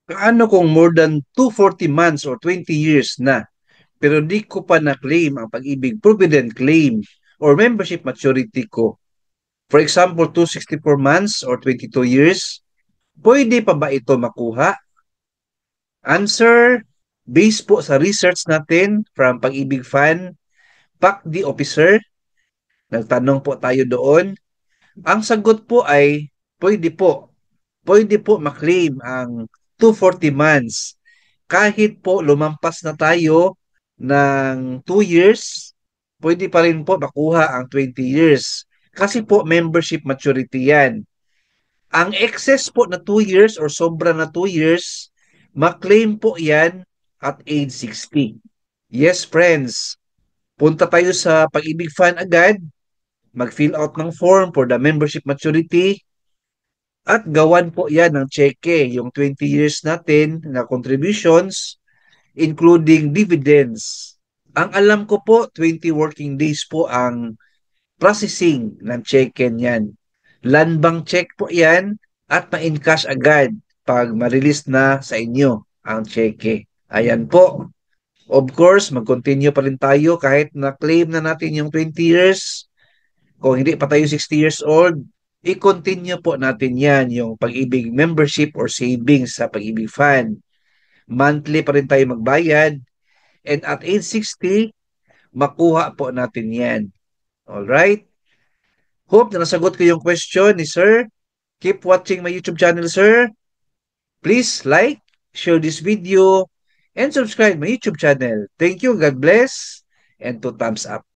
Paano kung more than 240 months or 20 years na, pero di ko pa na-claim ang pag-ibig provident claim or membership maturity ko? For example, 264 months or 22 years, pwede pa ba ito makuha? Answer, based po sa research natin from Pag-ibig Fan, PACD officer, nagtanong po tayo doon. Ang sagot po ay pwede po. Pwede po maklaim ang 240 months. Kahit po lumampas na tayo ng 2 years, pwede pa rin po makuha ang 20 years. Kasi po membership maturity yan. Ang excess po na 2 years or sobra na 2 years, maklaim po yan at age 60. Yes, friends. Punta tayo sa Pag-ibig Fan agad, mag-fill out ng form for the membership maturity, at gawan po yan ng cheque, yung 20 years natin na contributions, including dividends. Ang alam ko po, 20 working days po ang processing ng cheque niyan. Land bank check po yan at ma-encash agad pag ma-release na sa inyo ang cheque. Ayan po. Of course, mag-continue pa rin tayo kahit na-claim na natin yung 20 years. Kung hindi pa tayo 60 years old, i-continue po natin yan, yung Pag-ibig membership or savings sa Pag-ibig Fund. Monthly pa rin tayo magbayad. And at age 60, makuha po natin yan. Alright? Hope na nasagot ko yung question ni Sir. Keep watching my YouTube channel, Sir. Please like, share this video, and subscribe my YouTube channel. Thank you, God bless, and 2 thumbs up.